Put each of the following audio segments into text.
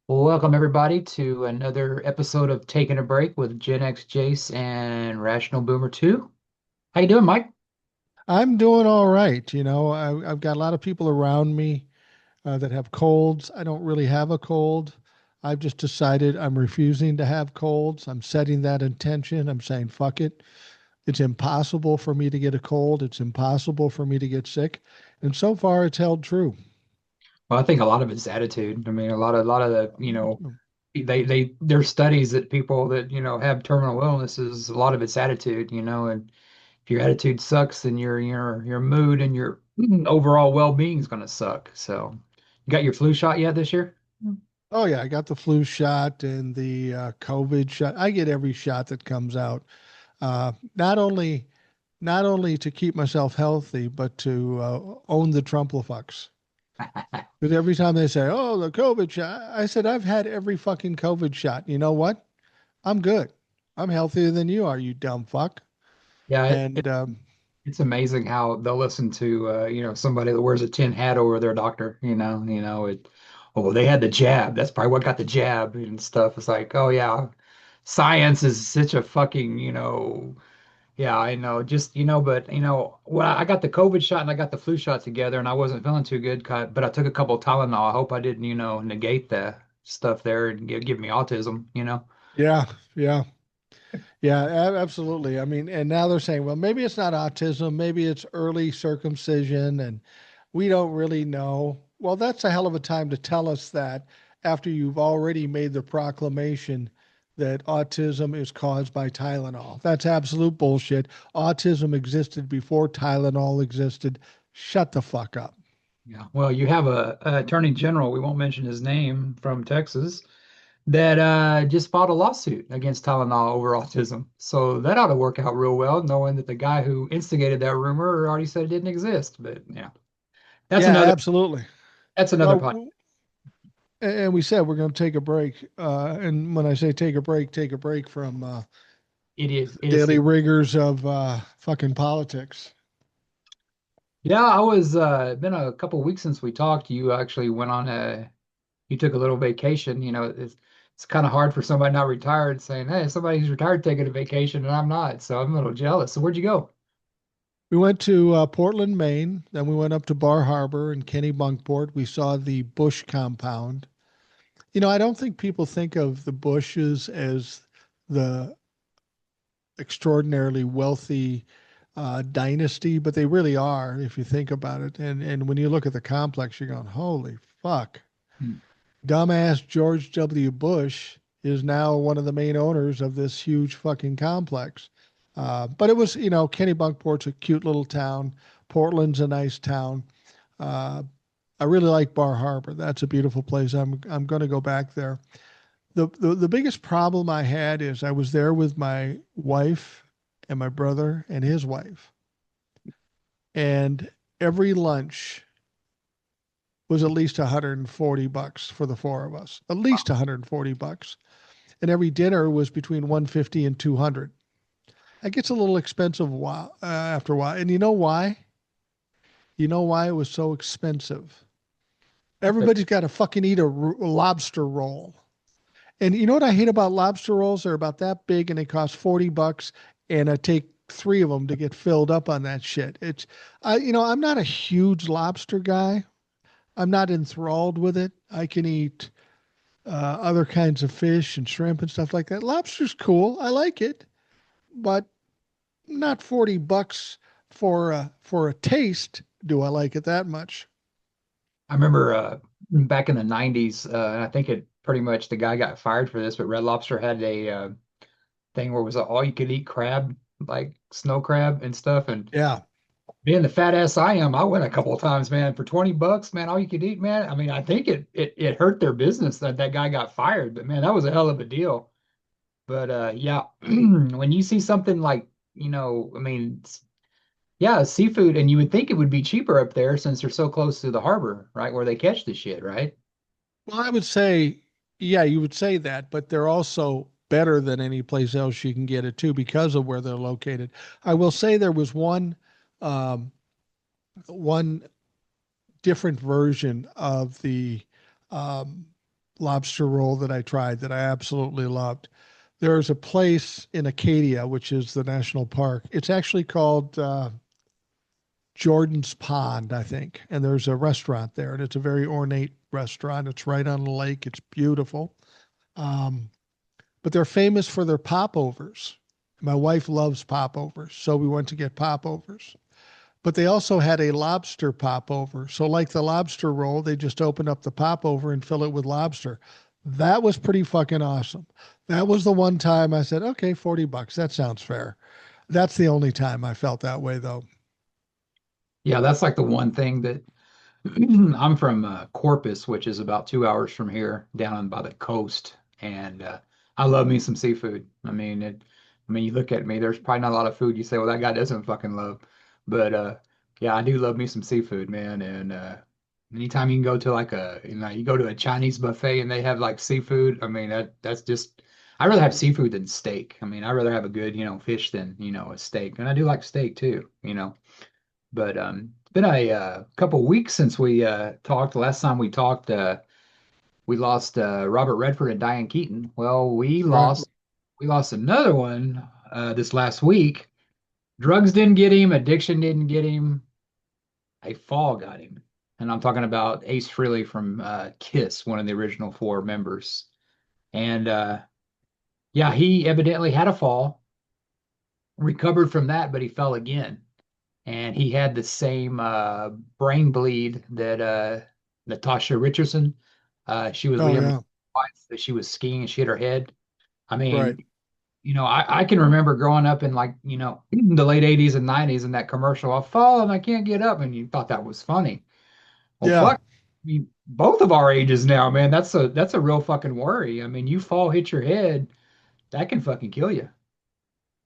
Well, welcome everybody to another episode of Taking a Break with Gen X Jace and Rational Boomer 2. How you doing, Mike? I'm doing all right. I've got a lot of people around me that have colds. I don't really have a cold. I've just decided I'm refusing to have colds. I'm setting that intention. I'm saying, fuck it. It's impossible for me to get a cold. It's impossible for me to get sick. And so far, it's held true. Well, I think a lot of it's attitude. I mean, a lot of the, there's studies that people that, have terminal illnesses, a lot of it's attitude, and if your attitude sucks, then your mood and your overall well-being is going to suck. So, you got your flu shot yet this year? Oh, yeah. I got the flu shot and the COVID shot. I get every shot that comes out. Uh, not only not only to keep myself healthy, but to own the Trumplefucks. Because every time they say, "Oh, the COVID shot," I said, "I've had every fucking COVID shot. You know what? I'm good. I'm healthier than you are, you dumb fuck." Yeah, And it's amazing how they'll listen to somebody that wears a tin hat over their doctor. Oh, they had the jab. That's probably what got the jab and stuff. It's like, oh yeah, science is such a fucking yeah, I know. Just but when I got the COVID shot and I got the flu shot together, and I wasn't feeling too good, but I took a couple of Tylenol. I hope I didn't negate the stuff there and give me autism. yeah, yeah, yeah, absolutely. I mean, and now they're saying, well, maybe it's not autism, maybe it's early circumcision, and we don't really know. Well, that's a hell of a time to tell us that after you've already made the proclamation that autism is caused by Tylenol. That's absolute bullshit. Autism existed before Tylenol existed. Shut the fuck up. Yeah. Well, you have a attorney general, we won't mention his name, from Texas that just filed a lawsuit against Tylenol over autism. So that ought to work out real well, knowing that the guy who instigated that rumor already said it didn't exist. But yeah, that's Yeah, another absolutely. that's another Well, podcast. and we said we're going to take a break. And when I say take a break from daily Idiocy. rigors of fucking politics. Yeah, I was been a couple weeks since we talked. You actually went on a you took a little vacation. It's kind of hard for somebody not retired saying, "Hey, somebody's retired taking a vacation and I'm not." So I'm a little jealous. So where'd you go? We went to Portland, Maine. Then we went up to Bar Harbor and Kennebunkport. We saw the Bush compound. I don't think people think of the Bushes as the extraordinarily wealthy dynasty, but they really are if you think about it. And when you look at the complex, you're going, holy fuck. Hmm. Dumbass George W. Bush is now one of the main owners of this huge fucking complex. But it was, Kennebunkport's a cute little town. Portland's a nice town. Uh, I really like Bar Harbor. That's a beautiful place. I'm going to go back there. The biggest problem I had is I was there with my wife and my brother and his wife, and every lunch was at least $140 for the four of us. At least $140, and every dinner was between 150 and 200. It gets a little expensive after a while, and you know why? You know why it was so expensive? Everybody's got to fucking eat a lobster roll. And you know what I hate about lobster rolls? They're about that big and they cost $40, and I take three of them to get filled up on that shit. I'm not a huge lobster guy. I'm not enthralled with it. I can eat other kinds of fish and shrimp and stuff like that. Lobster's cool. I like it, but not $40 for a taste. Do I like it that much? I remember back in the 90s, and I think it pretty much the guy got fired for this, but Red Lobster had a thing where it was an all you could eat crab, like snow crab and stuff. And Yeah. being the fat ass I am, I went a couple of times, man, for 20 bucks, man, all you could eat, man. I mean, I think it hurt their business that that guy got fired, but man, that was a hell of a deal. But yeah, when you see something like, I mean, yeah, seafood, and you would think it would be cheaper up there since they're so close to the harbor, right, where they catch the shit, right? Well, I would say, yeah, you would say that, but they're also better than any place else you can get it to because of where they're located. I will say there was um, one different version of the um, lobster roll that I tried that I absolutely loved. There's a place in Acadia, which is the national park. It's actually called Jordan's Pond, I think. And there's a restaurant there, and it's a very ornate restaurant. It's right on the lake. It's beautiful. Um, but they're famous for their popovers. My wife loves popovers, so we went to get popovers. But they also had a lobster popover. So, like the lobster roll, they just open up the popover and fill it with lobster. That was pretty fucking awesome. That was the one time I said, okay, $40. That sounds fair. That's the only time I felt that way, though. Yeah, that's like the one thing that I'm from Corpus, which is about 2 hours from here, down by the coast, and I love me some seafood. I mean, you look at me. There's probably not a lot of food you say, well, that guy doesn't fucking love, but yeah, I do love me some seafood, man. And anytime you can go to like you go to a Chinese buffet and they have like seafood. I mean, that's just. I'd rather have seafood than steak. I mean, I'd rather have a good, fish than, a steak, and I do like steak too. But it's been a couple weeks since we talked. Last time we talked, we lost Robert Redford and Diane Keaton. Well, Right. we lost another one this last week. Drugs didn't get him, addiction didn't get him, a fall got him. And I'm talking about Ace Frehley from Kiss, one of the original four members. And yeah, he evidently had a fall, recovered from that, but he fell again. And he had the same brain bleed that Natasha Richardson. She was Oh, Liam yeah. Neeson's wife. That she was skiing and she hit her head. I Right. mean, I can remember growing up in like the late '80s and '90s in that commercial. I fall and I can't get up, and you thought that was funny. Well, Yeah. fuck. I mean, both of our ages now, man. That's a real fucking worry. I mean, you fall, hit your head, that can fucking kill you.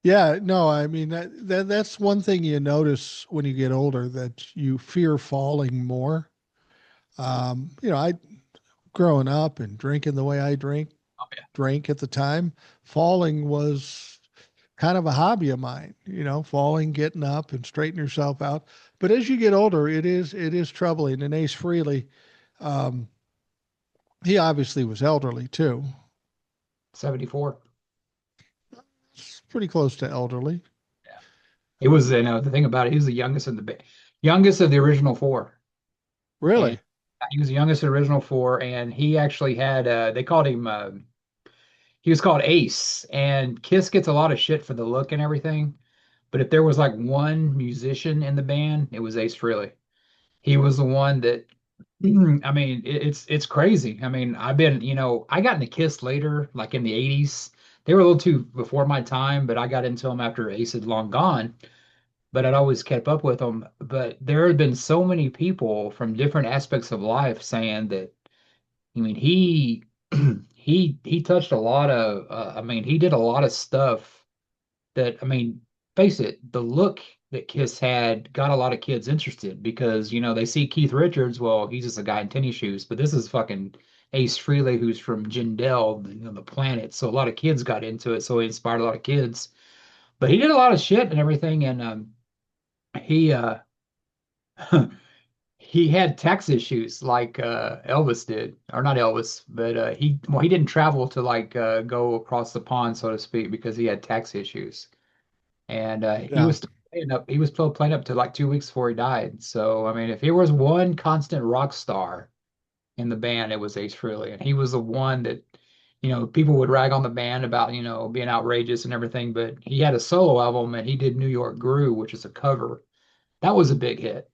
Yeah. No, I mean, that's one thing you notice when you get older that you fear falling more. I growing up and drinking the way I drank at the time, falling was kind of a hobby of mine, falling, getting up and straightening yourself out. But as you get older, it is troubling. And Ace Frehley, um, he obviously was elderly too. 74. It's pretty close to elderly. He was, the thing about it, he was the youngest of youngest of the original four. And Really? he was the youngest of the original four, and he actually had they called him he was called Ace. And Kiss gets a lot of shit for the look and everything. But if there was like one musician in the band, it was Ace Frehley. He was the one that I mean, it's crazy. I mean, I got into Kiss later, like in the '80s. They were a little too before my time, but I got into them after Ace had long gone. But I'd always kept up with them. But there had been so many people from different aspects of life saying that, I mean, he touched a lot of, I mean, he did a lot of stuff that, I mean, face it, the look that Kiss had got a lot of kids interested because, they see Keith Richards, well, he's just a guy in tennis shoes, but this is fucking Ace Frehley, who's from Jindal, the planet. So a lot of kids got into it. So he inspired a lot of kids. But he did a lot of shit and everything. And he, he had tax issues like Elvis did, or not Elvis, but he didn't travel to like go across the pond, so to speak, because he had tax issues. And Yeah. he was still playing up to like 2 weeks before he died. So I mean, if there was one constant rock star in the band, it was Ace Frehley, and he was the one that people would rag on the band about being outrageous and everything, but he had a solo album and he did New York Grew, which is a cover. That was a big hit.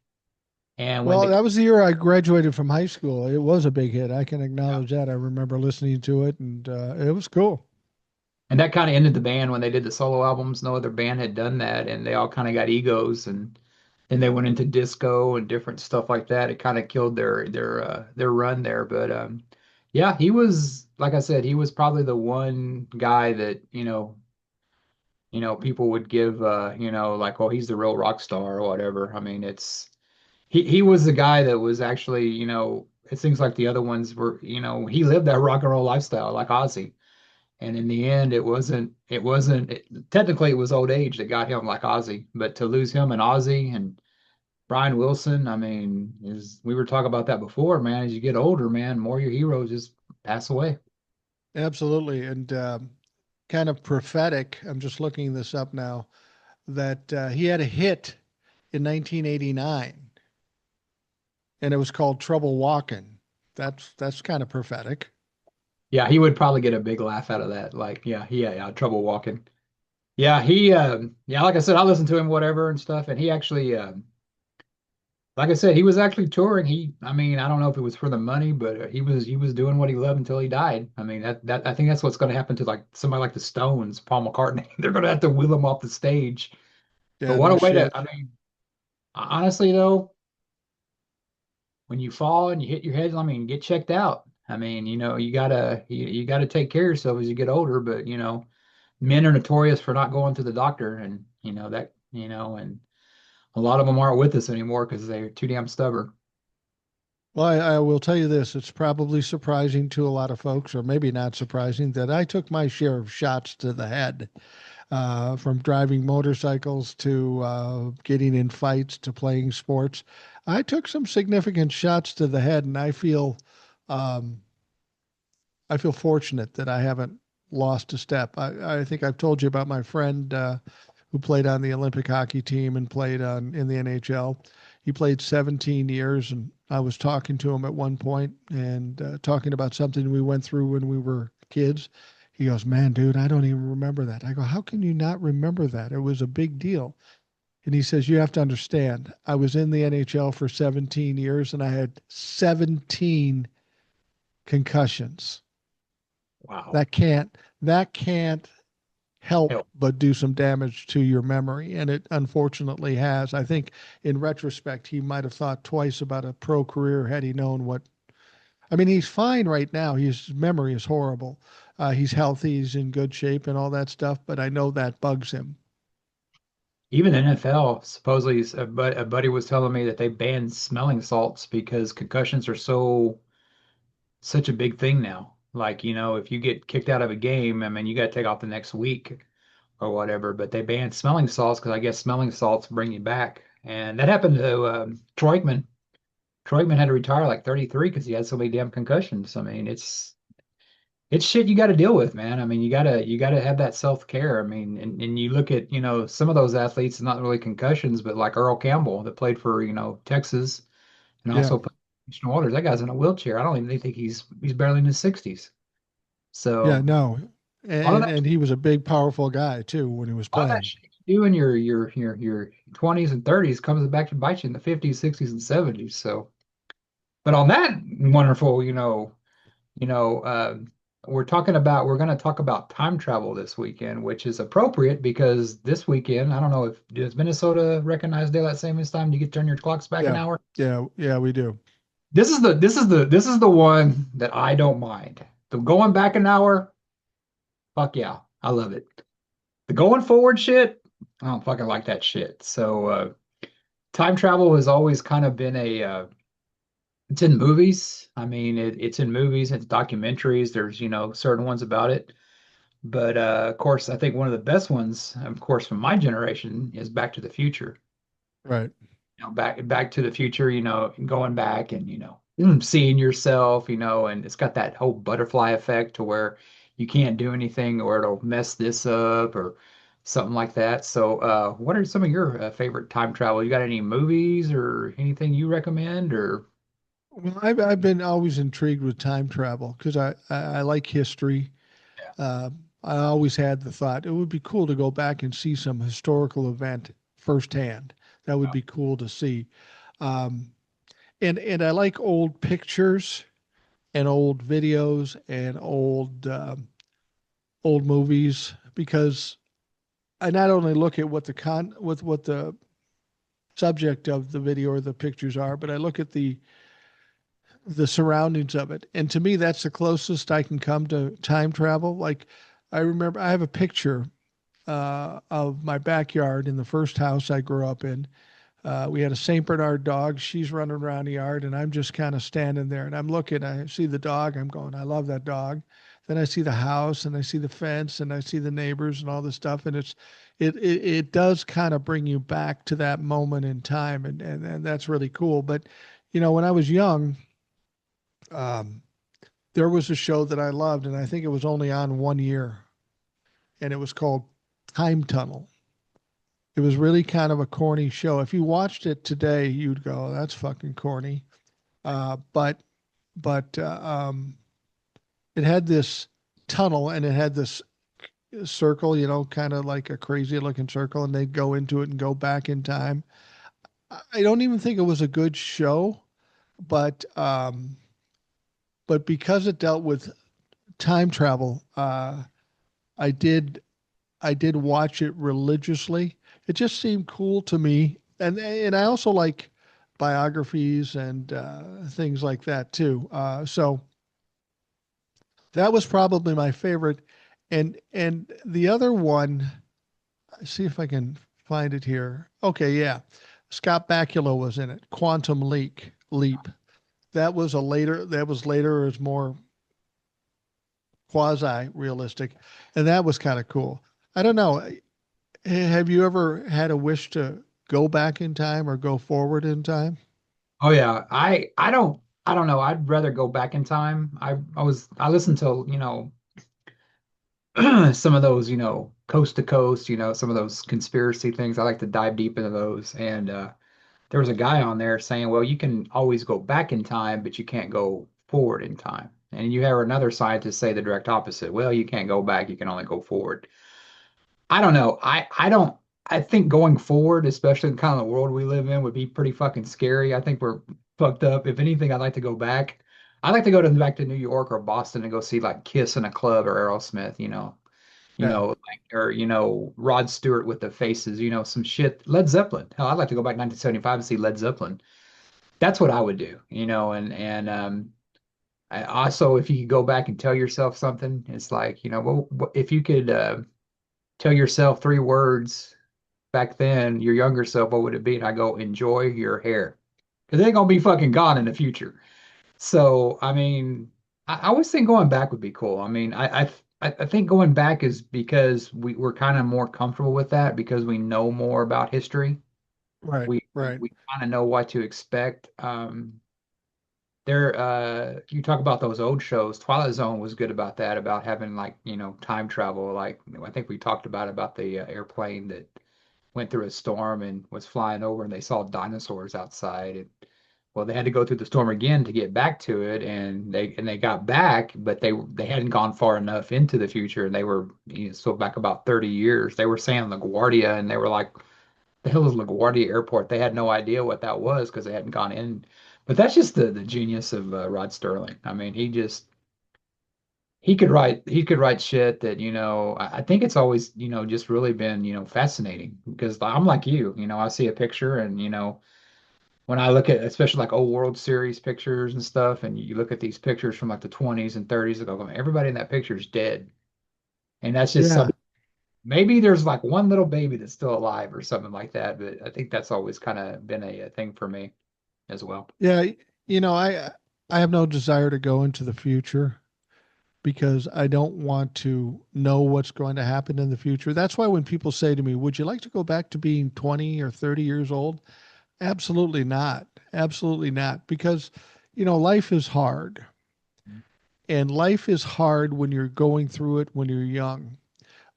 And when Well, the that was the year I graduated from high school. It was a big hit. I can acknowledge that. I remember listening to it, and it was cool. And that kind of ended the band when they did the solo albums. No other band had done that, and they all kind of got egos, and then they went into disco and different stuff like that. It kind of killed their run there. But yeah, he was like I said, he was probably the one guy that people would give like, oh, he's the real rock star or whatever. I mean, he was the guy that was actually it seems like the other ones were he lived that rock and roll lifestyle like Ozzy. And in the end, technically it was old age that got him like Ozzy, but to lose him and Ozzy and Brian Wilson, I mean, is we were talking about that before, man. As you get older, man, more your heroes just pass away. Absolutely. And kind of prophetic. I'm just looking this up now that he had a hit in 1989 and it was called Trouble Walking. That's kind of prophetic. Yeah, he would probably get a big laugh out of that. Like, yeah, yeah, trouble walking. Yeah, yeah, like I said, I listened to him, whatever and stuff, and he actually, like I said, he was actually touring. I mean, I don't know if it was for the money, but he was doing what he loved until he died. I mean, I think that's what's going to happen to like somebody like the Stones, Paul McCartney. They're going to have to wheel him off the stage. But Yeah, what no a way to, shit. I mean, honestly though, when you fall and you hit your head, I mean, get checked out. I mean, you gotta take care of yourself as you get older, but men are notorious for not going to the doctor, and and a lot of them aren't with us anymore because they're too damn stubborn. Well, I will tell you this. It's probably surprising to a lot of folks, or maybe not surprising, that I took my share of shots to the head, from driving motorcycles to getting in fights to playing sports. I took some significant shots to the head, and um, I feel fortunate that I haven't lost a step. I think I've told you about my friend who played on the Olympic hockey team and played in the NHL. He played 17 years, and I was talking to him at one point and talking about something we went through when we were kids. He goes, "Man, dude, I don't even remember that." I go, "How can you not remember that? It was a big deal." And he says, "You have to understand, I was in the NHL for 17 years and I had 17 concussions. Wow. That can't help Hell, but do some damage to your memory. And it unfortunately has. I think in retrospect, he might have thought twice about a pro career had he known what. I mean, he's fine right now. His memory is horrible. He's healthy, he's in good shape, and all that stuff. But I know that bugs him. even the NFL supposedly, a buddy was telling me that they banned smelling salts because concussions are such a big thing now. Like, if you get kicked out of a game, I mean, you got to take off the next week or whatever. But they banned smelling salts because I guess smelling salts bring you back. And that happened to Troikman. Troikman had to retire like 33 because he had so many damn concussions. I mean, it's shit you got to deal with, man. I mean, you gotta have that self-care. I mean, and you look at, some of those athletes, not really concussions, but like Earl Campbell that played for, Texas and Yeah. also played for Houston Waters. That guy's in a wheelchair. I don't even think he's barely in his 60s. Yeah, So no. a lot of And that and he was a big, powerful guy too when he was a lot of that playing. shit you do in your 20s and 30s comes back to bite you in the 50s, 60s, and 70s. So, but on that wonderful, you know, uh, we're going to talk about time travel this weekend, which is appropriate because this weekend, I don't know if does Minnesota recognize daylight savings time? Do you get to turn your clocks back an Yeah. hour? Yeah, we do. This is the one that I don't mind. The going back an hour, fuck yeah, I love it. The going forward shit, I don't fucking like that shit. So time travel has always kind of been it's in movies. I mean, it's in movies, it's documentaries. There's, certain ones about it. But of course, I think one of the best ones, of course, from my generation is Back to the Future. Right. Back to the Future, going back and seeing yourself, and it's got that whole butterfly effect to where you can't do anything or it'll mess this up or something like that. So, what are some of your favorite time travel? You got any movies or anything you recommend or? Well, I've been always intrigued with time travel because I like history. Yeah. Uh, I always had the thought it would be cool to go back and see some historical event firsthand. That would be cool to see. Um, and I like old pictures and old videos and old movies because I not only look at what the what the subject of the video or the pictures are, but I look at the surroundings of it. And to me, that's the closest I can come to time travel. Like I remember I have a picture of my backyard in the first house I grew up in. We had a Saint Bernard dog. She's running around the yard, and I'm just kind of standing there. And I'm looking. I see the dog. I'm going, I love that dog. Then I see the house, and I see the fence, and I see the neighbors, and all this stuff. And it does kind of bring you back to that moment in time, and that's really cool. But when I was young, um, there was a show that I loved, and I think it was only on 1 year, and it was called Time Tunnel. It was really kind of a corny show. If you watched it today, you'd go, "That's fucking corny." But it had this tunnel, and it had this circle, kind of like a crazy looking circle, and they'd go into it and go back in time. I don't even think it was a good show, but because it dealt with time travel, I did I did watch it religiously. It just seemed cool to me, and I also like biographies and things like that too. So that was probably my favorite. And the other one, see if I can find it here. Okay, yeah. Scott Bakula was in it. Quantum Leap. That was later, it was more quasi realistic. And that was kind of cool. I don't know. Have you ever had a wish to go back in time or go forward in time? Oh yeah, I don't know. I'd rather go back in time. I listened to, some of those, coast to coast, some of those conspiracy things. I like to dive deep into those. And there was a guy on there saying, well, you can always go back in time, but you can't go forward in time. And you have another scientist say the direct opposite. Well, you can't go back, you can only go forward. I don't know. I don't I think going forward, especially in kind of the world we live in, would be pretty fucking scary. I think we're fucked up. If anything, I'd like to go back. I'd like to go back to New York or Boston and go see like Kiss in a club or Aerosmith, Yeah. like or Rod Stewart with the Faces, some shit. Led Zeppelin. Hell, I'd like to go back 1975 and see Led Zeppelin. That's what I would do, and I also if you could go back and tell yourself something, it's like, well, if you could tell yourself three words back then, your younger self, what would it be? And I go, enjoy your hair. Because it ain't gonna be fucking gone in the future. So, I mean, I always think going back would be cool. I mean, I think going back is because we're kind of more comfortable with that because we know more about history. Right, right. We kind of know what to expect. You talk about those old shows. Twilight Zone was good about that, about having like, time travel. Like I think we talked about the airplane that went through a storm and was flying over and they saw dinosaurs outside. And well, they had to go through the storm again to get back to it, and they got back, but they hadn't gone far enough into the future, and they were, so back about 30 years. They were saying LaGuardia, and they were like, the hell is LaGuardia Airport? They had no idea what that was because they hadn't gone in. But that's just the genius of Rod Sterling. I mean, he could write shit that, I think it's always, just really been, fascinating because I'm like you, I see a picture and, when I look at especially like old World Series pictures and stuff, and you look at these pictures from like the 20s and 30s, like, everybody in that picture is dead. And that's just Yeah. something. Maybe there's like one little baby that's still alive or something like that, but I think that's always kind of been a thing for me as well. Yeah, I have no desire to go into the future because I don't want to know what's going to happen in the future. That's why when people say to me, "Would you like to go back to being 20 or 30 years old?" Absolutely not. Absolutely not. Because, life is hard. And life is hard when you're going through it when you're young.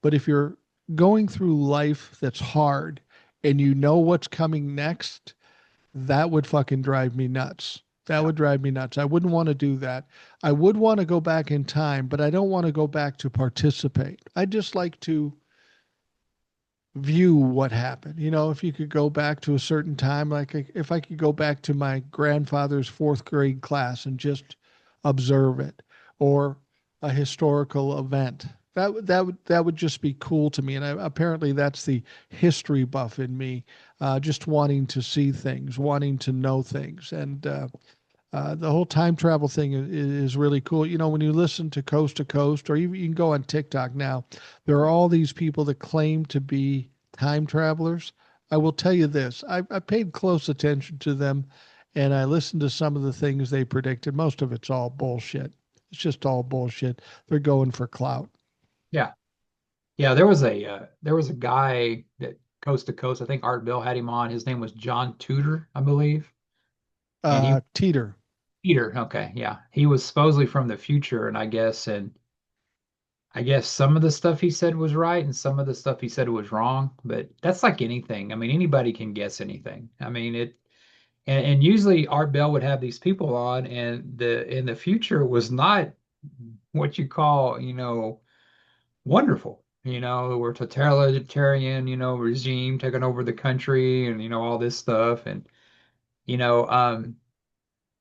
But if you're going through life that's hard and you know what's coming next, that would fucking drive me nuts. That Yeah. would drive me nuts. I wouldn't want to do that. I would want to go back in time, but I don't want to go back to participate. I'd just like to view what happened. If you could go back to a certain time, like if I could go back to my grandfather's fourth grade class and just observe it, or a historical event, that would just be cool to me. And apparently, that's the history buff in me, just wanting to see things, wanting to know things, and the whole time travel thing is really cool. When you listen to Coast, or you can go on TikTok now, there are all these people that claim to be time travelers. I will tell you this: I paid close attention to them, and I listened to some of the things they predicted. Most of it's all bullshit. It's just all bullshit. They're going for clout. Yeah. Yeah, there was a guy that coast to coast, I think Art Bell had him on. His name was John Tudor, I believe. And he Teeter. Peter. Okay, yeah. He was supposedly from the future, and I guess some of the stuff he said was right and some of the stuff he said was wrong, but that's like anything. I mean, anybody can guess anything. I mean, and usually Art Bell would have these people on, and the in the future was not what you call, wonderful. We're totalitarian, regime taking over the country and all this stuff. And you know,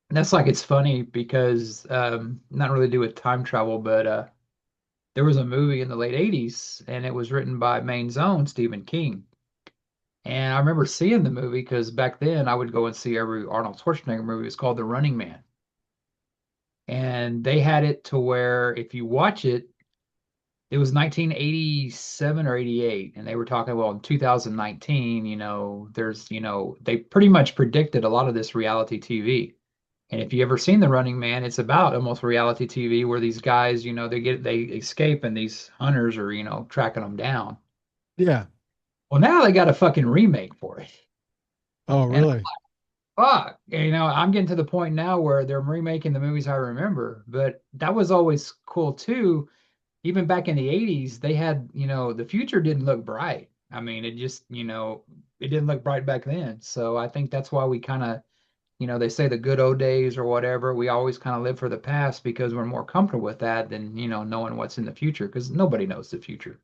that's like it's funny because not really do with time travel, but there was a movie in the late 80s and it was written by Maine's own Stephen King. And I remember seeing the movie because back then I would go and see every Arnold Schwarzenegger movie. It's called The Running Man. And they had it to where if you watch it, it was 1987 or 88. And they were talking, well, in 2019, they pretty much predicted a lot of this reality TV. And if you ever seen The Running Man, it's about almost reality TV where these guys, they escape and these hunters are, tracking them down. Yeah. Well, now they got a fucking remake for it. Oh, And really? fuck, I'm getting to the point now where they're remaking the movies I remember, but that was always cool too. Even back in the 80s, they had, the future didn't look bright. I mean, it just, it didn't look bright back then. So I think that's why we kind of, they say the good old days or whatever, we always kind of live for the past because we're more comfortable with that than, knowing what's in the future because nobody knows the future.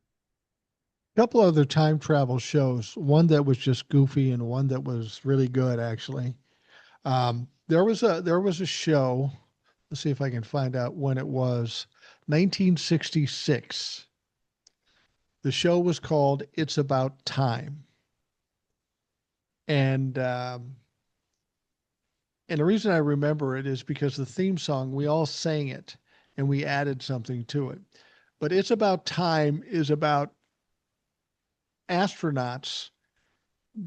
A couple other time travel shows, one that was just goofy and one that was really good actually. There was a show. Let's see if I can find out when it was. 1966. The show was called It's About Time. And and the reason I remember it is because the theme song, we all sang it and we added something to it. But It's About Time is about astronauts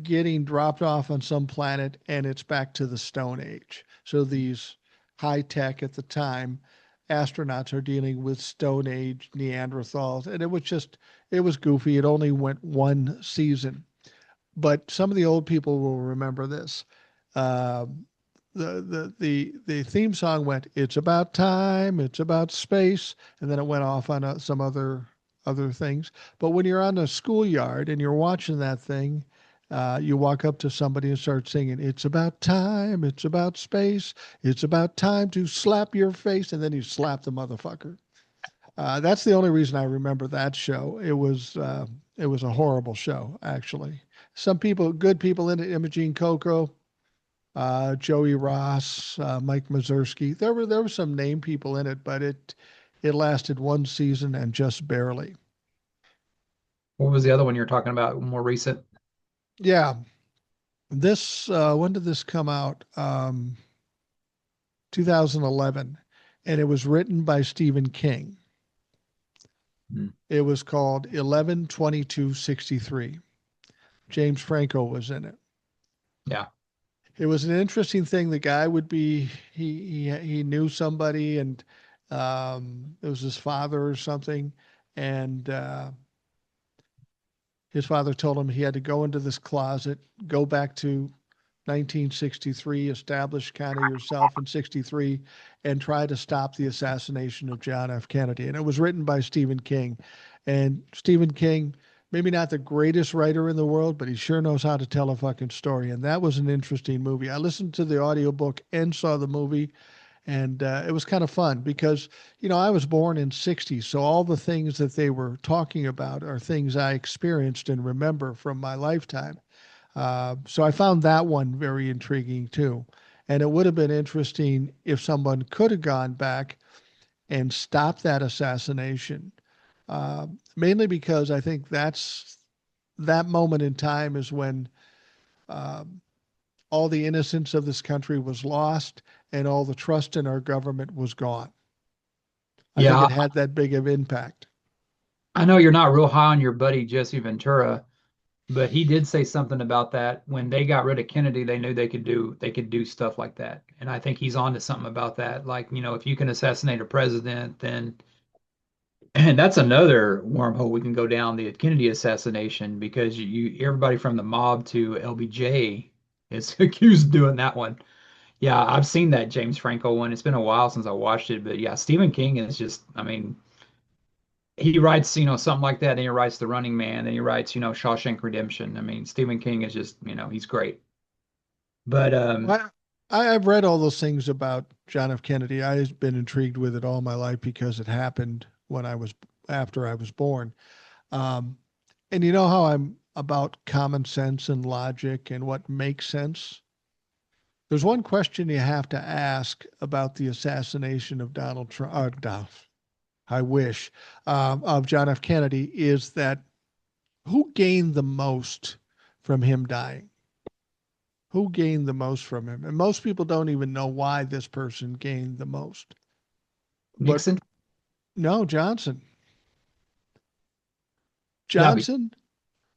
getting dropped off on some planet and it's back to the Stone Age. So these high tech at the time astronauts are dealing with Stone Age Neanderthals. And it was goofy. It only went one season, but some of the old people will remember this. Uh, the theme song went, "It's about time, it's about space," and then it went off on some other things. But when you're on the schoolyard and you're watching that thing, you walk up to somebody and start singing, "It's about time, it's about space, it's about time to slap your face," and then you slap the motherfucker. That's the only reason I remember that show. It was a horrible show, actually. Some people, good people in it, Imogene Coco, Joey Ross, Mike Mazursky. There were some name people in it, but it lasted one season and just barely. What was the other one you were talking about, more recent? Yeah, this when did this come out? 2011, and it was written by Stephen King. Hmm. It was called 11/22/63. James Franco was in it. Yeah. It was an interesting thing. The guy would be he knew somebody, and it was his father or something, and his father told him he had to go into this closet, go back to 1963, establish kind of yourself in 63, and try to stop the assassination of John F. Kennedy. And it was written by Stephen King. And Stephen King, maybe not the greatest writer in the world, but he sure knows how to tell a fucking story. And that was an interesting movie. I listened to the audiobook and saw the movie, and it was kind of fun because I was born in 60, so all the things that they were talking about are things I experienced and remember from my lifetime. So I found that one very intriguing too. And it would have been interesting if someone could have gone back and stopped that assassination, mainly because I think that moment in time is when um, all the innocence of this country was lost and all the trust in our government was gone. I think Yeah, it had that big of impact. I know you're not real high on your buddy Jesse Ventura, but he did say something about that when they got rid of Kennedy, they knew they could do stuff like that. And I think he's on to something about that. Like, if you can assassinate a president, then and that's another wormhole we can go down, the Kennedy assassination, because everybody from the mob to LBJ is accused of doing that one. Yeah, I've seen that James Franco one. It's been a while since I watched it, but yeah, Stephen King is just, I mean, he writes, something like that, then he writes The Running Man, then he writes, Shawshank Redemption. I mean, Stephen King is just, he's great. But I I've read all those things about John F. Kennedy. I've been intrigued with it all my life because it happened when I was after I was born. Um, and you know how I'm about common sense and logic and what makes sense. There's one question you have to ask about the assassination of Donald Trump. I wish of John F. Kennedy is that who gained the most from him dying? Who gained the most from him? And most people don't even know why this person gained the most. But Nixon, no, Johnson. yeah, but Johnson,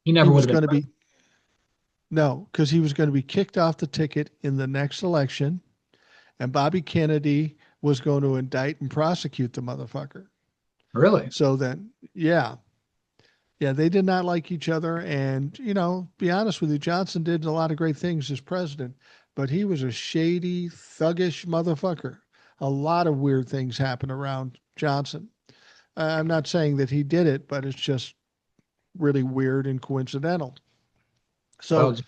he he never would was have been going to president. be, no, because he was going to be kicked off the ticket in the next election, and Bobby Kennedy was going to indict and prosecute the motherfucker. Really? So then, yeah, yeah, they did not like each other. And, be honest with you, Johnson did a lot of great things as president, but he was a shady, thuggish motherfucker. A lot of weird things happen around Johnson. I'm not saying that he did it, but it's just really weird and coincidental. Well, So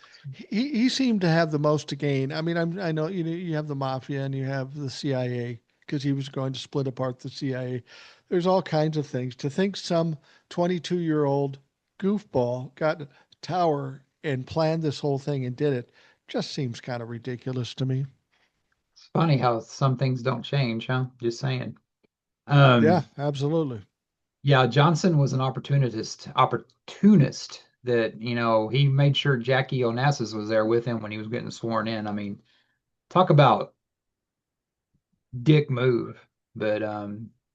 he seemed to have the most to gain. I mean, I know you have the mafia and you have the CIA because he was going to split apart the CIA. There's all kinds of things. To think some 22-year-old goofball got a tower and planned this whole thing and did it just seems kind of ridiculous to me. it's funny how some things don't change, huh? Just saying. Yeah, Um, absolutely. yeah, Johnson was an opportunist that, he made sure Jackie Onassis was there with him when he was getting sworn in. I mean, talk about dick move. But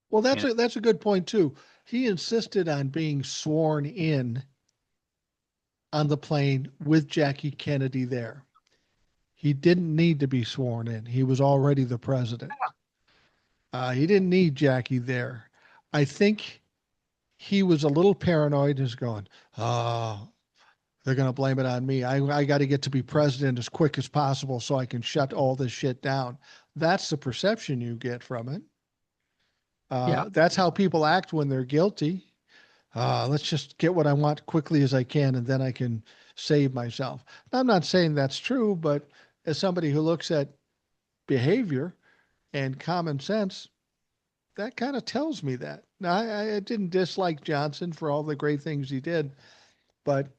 Well, you know, that's a good point too. He insisted on being sworn in on the plane with Jackie Kennedy there. He didn't need to be sworn in. He was already the president. He didn't need Jackie there. I think he was a little paranoid and is going, oh, they're going to blame it on me. I got to get to be president as quick as possible so I can shut all this shit down. That's the perception you get from it. yeah. That's how people act when they're guilty. Let's just get what I want quickly as I can, and then I can save myself. I'm not saying that's true, but as somebody who looks at behavior and common sense, that kind of tells me that. Now, I didn't dislike Johnson for all the great things he did, but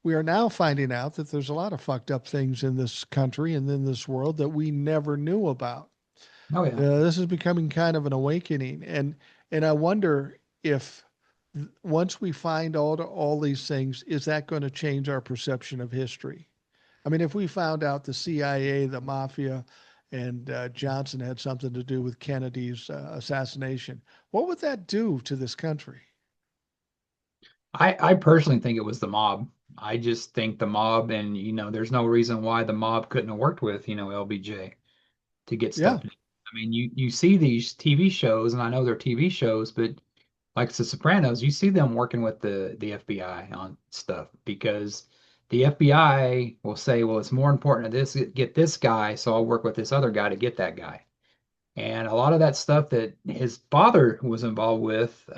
we are now finding out that there's a lot of fucked up things in this country and in this world that we never knew about. Oh yeah. This is becoming kind of an awakening, and I wonder if once we find all these things, is that going to change our perception of history? I mean, if we found out the CIA, the mafia, and Johnson had something to do with Kennedy's assassination, what would that do to this country? I personally think it was the mob. I just think the mob, and there's no reason why the mob couldn't have worked with, LBJ to get stuff Yeah, done. I mean, you see these TV shows, and I know they're TV shows, but like The Sopranos, you see them working with the FBI on stuff because the FBI will say, well, it's more important to this get this guy, so I'll work with this other guy to get that guy. And a lot of that stuff that his father was involved with,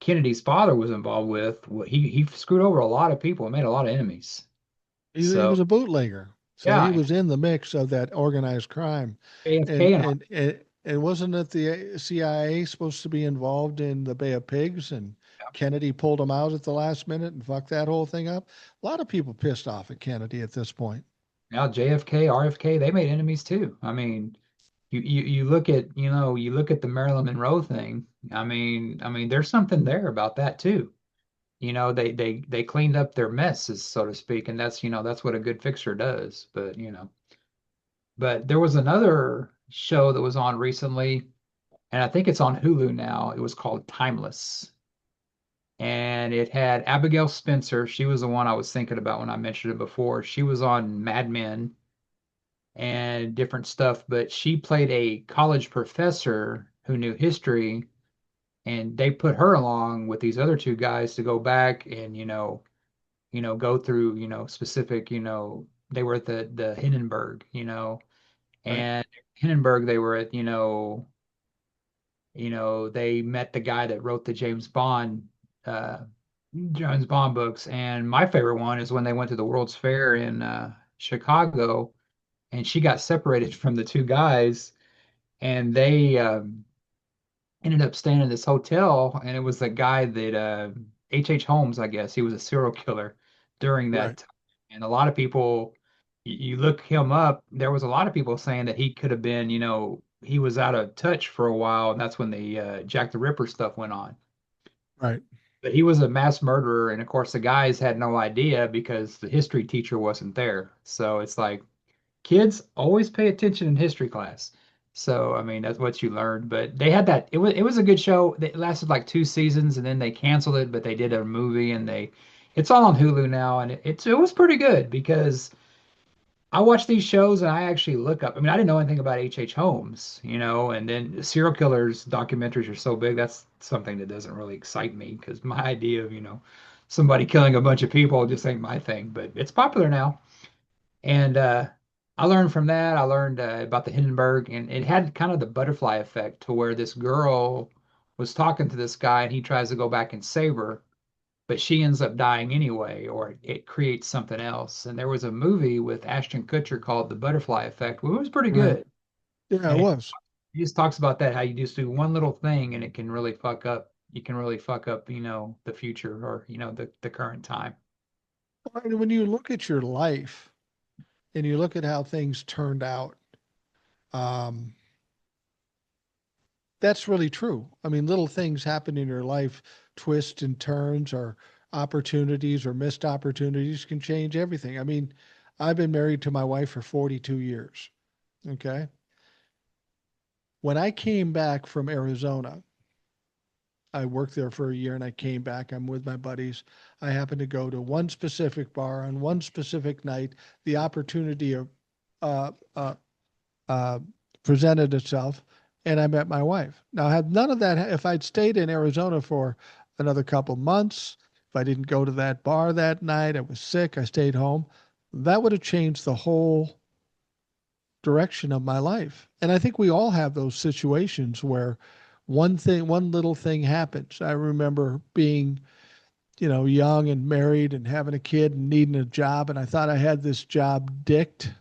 Kennedy's father was involved with, he screwed over a lot of people and made a lot of enemies. he So was a bootlegger, so he yeah, was in the mix of that organized crime, AFK and all. and wasn't it the CIA supposed to be involved in the Bay of Pigs and Kennedy pulled him out at the last minute and fucked that whole thing up? A lot of people pissed off at Kennedy at this point. Now JFK, RFK, they made enemies too. I mean, you look at you look at the Marilyn Monroe thing. I mean, there's something there about that too. They cleaned up their messes, so to speak, and that's what a good fixer does. But there was another show that was on recently, and I think it's on Hulu now. It was called Timeless, and it had Abigail Spencer. She was the one I was thinking about when I mentioned it before. She was on Mad Men and different stuff, but she played a college professor who knew history, and they put her along with these other two guys to go back and go through specific they were at the Hindenburg, Right. and Hindenburg they were at, they met the guy that wrote the uh, James Bond books. And my favorite one is when they went to the World's Fair in Chicago, and she got separated from the two guys, and they ended up staying in this hotel, and it was the guy that H. Holmes, I guess, he was a serial killer during Right. that time. And a lot of people, you look him up, there was a lot of people saying that he could have been, he was out of touch for a while, and that's when the Jack the Ripper stuff went on. Right. But he was a mass murderer, and of course the guys had no idea because the history teacher wasn't there. So it's like kids always pay attention in history class. So I mean that's what you learned. But they had that. It was a good show. It lasted like 2 seasons, and then they canceled it. But they did a movie, and it's all on Hulu now, and it was pretty good because I watch these shows and I actually look up. I mean, I didn't know anything about H. Holmes, and then serial killers documentaries are so big. That's something that doesn't really excite me because my idea of somebody killing a bunch of people just ain't my thing. But it's popular now. And I learned from that. I learned about the Hindenburg, and it had kind of the butterfly effect to where this girl was talking to this guy, and he tries to go back and save her, but she ends up dying anyway, or it creates something else. And there was a movie with Ashton Kutcher called The Butterfly Effect, which was pretty Right. good. Yeah, it And was. he just talks about that, how you just do one little thing and it can really fuck up. You can really fuck up, the future or, the current time. And when you look at your life and you look at how things turned out, um, that's really true. I mean, little things happen in your life, twists and turns, or opportunities or missed opportunities can change everything. I mean, I've been married to my wife for 42 years. Okay. When I came back from Arizona, I worked there for a year and I came back. I'm with my buddies. I happened to go to one specific bar on one specific night. The opportunity of uh, uh, uh, presented itself, and I met my wife. Now, had none of that, if I'd stayed in Arizona for another couple months, if I didn't go to that bar that night, I was sick, I stayed home, that would have changed the whole direction of my life. And I think we all have those situations where one little thing happens. I remember being, young and married and having a kid and needing a job, and I thought I had this job dicked,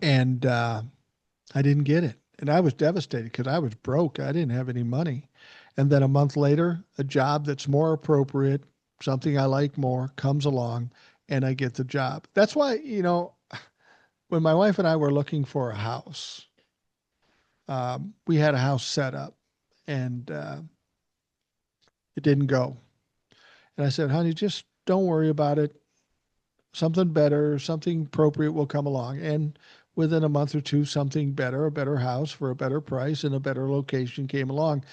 and I didn't get it. And I was devastated because I was broke. I didn't have any money. And then a month later, a job that's more appropriate, something I like more, comes along and I get the job. That's why, when my wife and I were looking for a house, we had a house set up and it didn't go. And I said, honey, just don't worry about it. Something better, something appropriate will come along. And within a month or two, something better, a better house for a better price and a better location came along.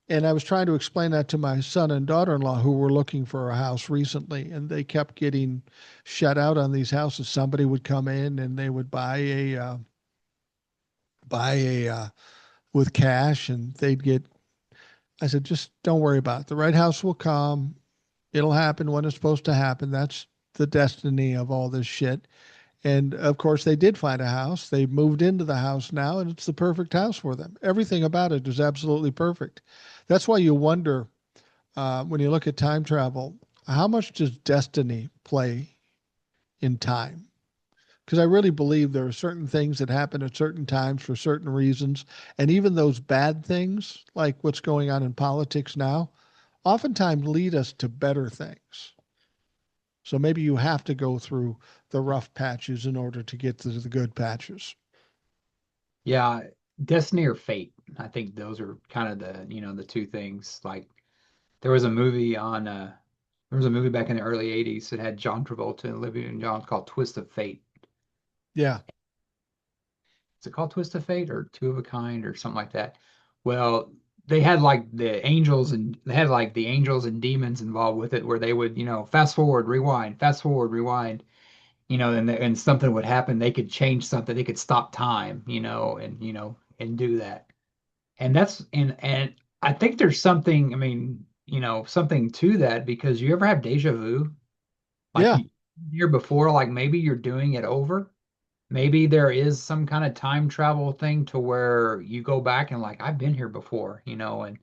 And I was trying to explain that to my son and daughter-in-law who were looking for a house recently, and they kept getting shut out on these houses. Somebody would come in and they would buy a with cash, and they'd get. I said, just don't worry about it. The right house will come. It'll happen when it's supposed to happen. That's the destiny of all this shit. And of course, they did find a house. They moved into the house now, and it's the perfect house for them. Everything about it is absolutely perfect. That's why you wonder when you look at time travel, how much does destiny play in time? Because I really believe there are certain things that happen at certain times for certain reasons. And even those bad things, like what's going on in politics now, oftentimes lead us to better things. So maybe you have to go through the rough patches in order to get to the good patches. Yeah, destiny or fate. I think those are kind of the two things. Like there was a movie on there was a movie back in the early 80s that had John Travolta and Olivia Newton-John called Twist of Fate. Yeah. Is it called Twist of Fate or Two of a Kind or something like that? Well, they had like the angels and they had like the angels and demons involved with it where they would, fast forward, rewind, and something would happen. They could change something. They could stop time, and do that. And and I think there's something, I mean, something to that because you ever have deja vu? Like Yeah. here before, like maybe you're doing it over. Maybe there is some kind of time travel thing to where you go back and like I've been here before, and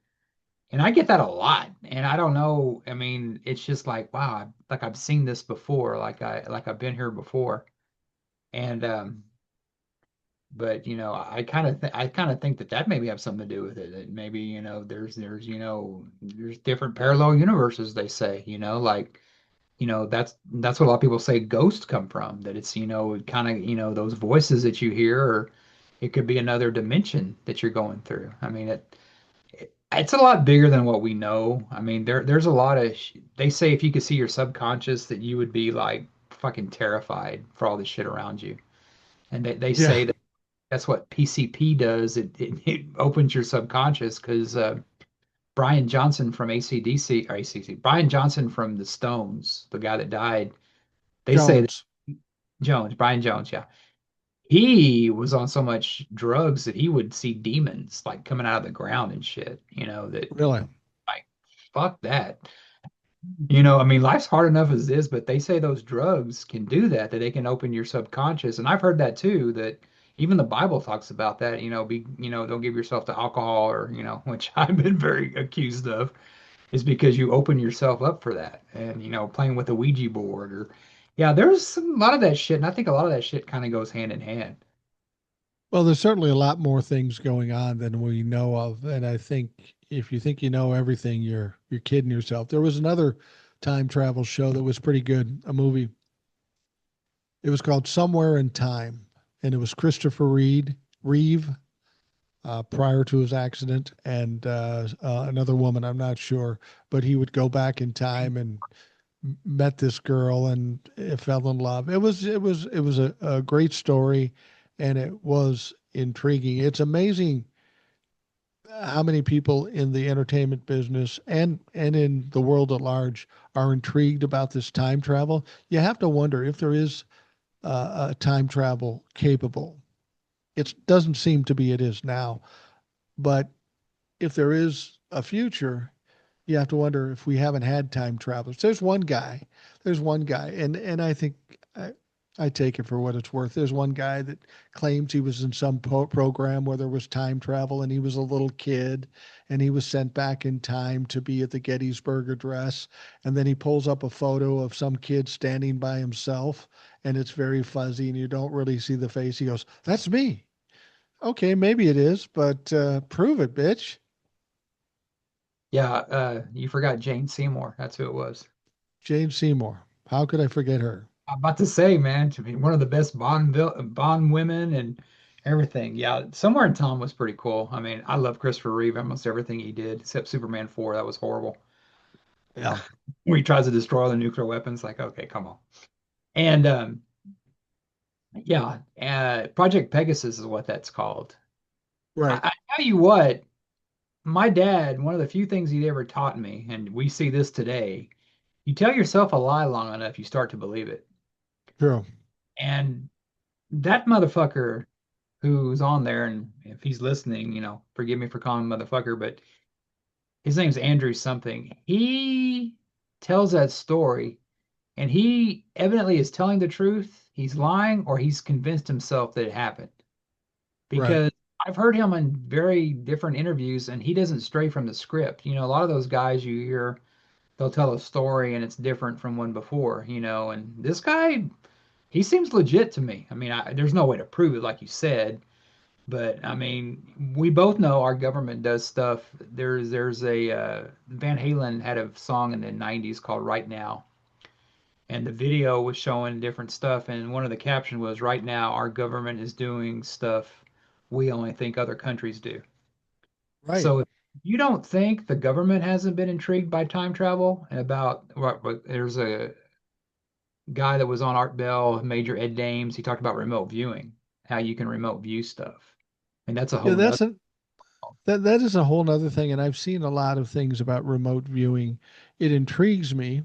I get that a lot. And I don't know, I mean, it's just like wow, like I've seen this before, like I've been here before. And but I kind of think that maybe have something to do with it. That maybe, there's different parallel universes they say, like that's what a lot of people say ghosts come from, that it's, kind of, those voices that you hear, or it could be another dimension that you're going through. I mean, it's a lot bigger than what we know. I mean, there's a lot of they say if you could see your subconscious that you would be like fucking terrified for all the shit around you. And they Yeah, say that that's what PCP does. It opens your subconscious because Brian Johnson from ACDC or ACC, Brian Johnson from the Stones, the guy that died, they say that Jones. Brian Jones, yeah. He was on so much drugs that he would see demons like coming out of the ground and shit, that Really? like fuck that. I mean, life's hard enough as is, but they say those drugs can do that, that they can open your subconscious. And I've heard that too, that even the Bible talks about that, don't give yourself to alcohol or, which I've been very accused of, is because you open yourself up for that. And, playing with a Ouija board or, yeah, a lot of that shit. And I think a lot of that shit kind of goes hand in hand. Well, there's certainly a lot more things going on than we know of, and I think if you think you know everything, you're kidding yourself. There was another time travel show that was pretty good, a movie. It was called Somewhere in Time, and it was Christopher Reeve, prior to his accident, and another woman, I'm not sure, but he would go back in time and met this girl and fell in love. It was a great story, and it was intriguing. It's amazing how many people in the entertainment business and in the world at large are intrigued about this time travel. You have to wonder if there is a time travel capable. It doesn't seem to be. It is now, but if there is a future, you have to wonder if we haven't had time travelers. There's one guy, and I think I take it for what it's worth. There's one guy that claims he was in some program where there was time travel, and he was a little kid, and he was sent back in time to be at the Gettysburg Address, and then he pulls up a photo of some kid standing by himself, and it's very fuzzy, and you don't really see the face. He goes, "That's me." Okay, maybe it is, but prove it, bitch. Yeah, you forgot Jane Seymour. That's who it was. Jane Seymour. How could I forget her? I'm about to say, man, to be one of the best Bond women and everything. Yeah, Somewhere in Time was pretty cool. I mean, I love Christopher Reeve, almost everything he did, except Superman 4. That was horrible. Yeah. Where he tries to destroy all the nuclear weapons. Like, okay, come on. And yeah, Project Pegasus is what that's called. Right. I tell you what, my dad, one of the few things he ever taught me, and we see this today, you tell yourself a lie long enough, you start to believe it. True. And that motherfucker who's on there, and if he's listening, forgive me for calling him motherfucker, but his name's Andrew something. He tells that story, and he evidently is telling the truth. He's lying, or he's convinced himself that it happened. Right. Because I've heard him in very different interviews, and he doesn't stray from the script. A lot of those guys you hear, they'll tell a story and it's different from one before, and this guy, he seems legit to me. I mean, there's no way to prove it, like you said. But I mean, we both know our government does stuff. There's a Van Halen had a song in the 90s called Right Now, and the video was showing different stuff, and one of the captions was right now our government is doing stuff we only think other countries do. Right. So if you don't think the government hasn't been intrigued by time travel and about there's a guy that was on Art Bell, Major Ed Dames, he talked about remote viewing, how you can remote view stuff. And that's a Yeah, whole nother. that is a whole nother thing, and I've seen a lot of things about remote viewing. It intrigues me,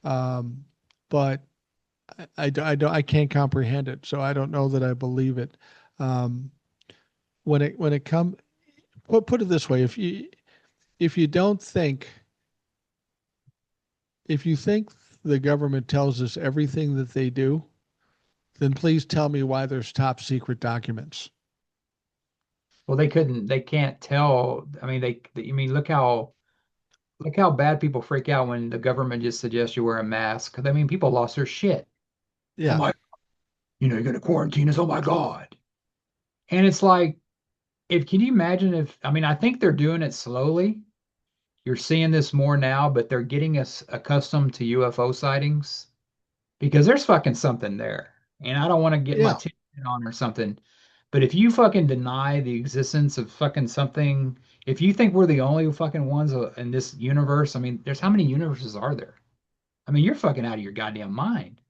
um, but I can't comprehend it, so I don't know that I believe it. Um, when it come put it this way, if you don't think if you think the government tells us everything that they do, then please tell me why there's top secret documents. Well, they can't tell. I mean, I mean, look how bad people freak out when the government just suggests you wear a mask. 'Cause, I mean, people lost their shit. Oh Yeah. my, you're gonna quarantine us. Oh my God. And it's like, can you imagine if, I mean, I think they're doing it slowly. You're seeing this more now, but they're getting us accustomed to UFO sightings because there's fucking something there. And I don't want to get my Yeah. tip on or something. But if you fucking deny the existence of fucking something, if you think we're the only fucking ones in this universe, I mean, there's how many universes are there? I mean, you're fucking out of your goddamn mind,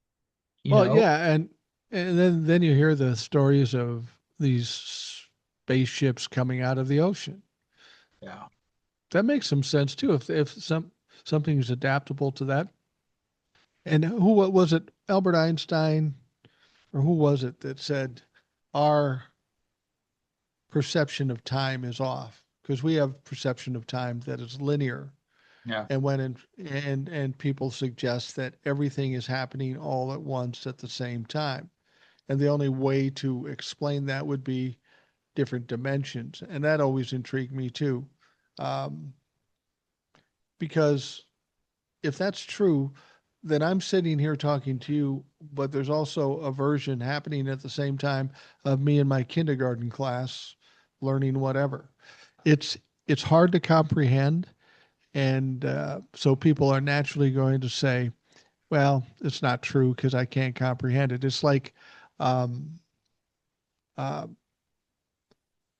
you Well, know? yeah, and then you hear the stories of these spaceships coming out of the ocean. Yeah. That makes some sense too. If something's adaptable to that. And who what was it? Albert Einstein or who was it that said our perception of time is off because we have perception of time that is linear. Yeah. And and people suggest that everything is happening all at once at the same time. And the only way to explain that would be different dimensions. And that always intrigued me too. Um, because if that's true, then I'm sitting here talking to you, but there's also a version happening at the same time of me in my kindergarten class learning whatever. It's it's hard to comprehend, and so people are naturally going to say, "Well, it's not true because I can't comprehend it." It's like um, uh,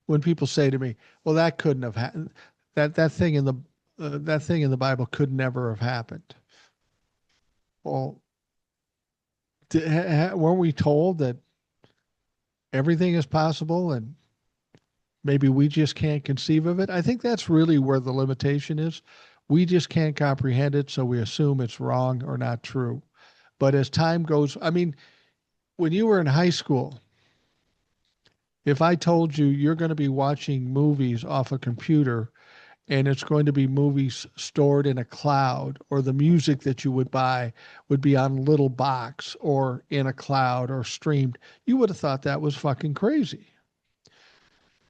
when people say to me, "Well, that couldn't have happened. That thing in the that thing in the Bible could never have happened." Well, weren't we told that everything is possible and maybe we just can't conceive of it? I think that's really where the limitation is. We just can't comprehend it, so we assume it's wrong or not true. But as time goes, I mean, when you were in high school, if I told you you're going to be watching movies off a computer and it's going to be movies stored in a cloud, or the music that you would buy would be on a little box or in a cloud or streamed, you would have thought that was fucking crazy.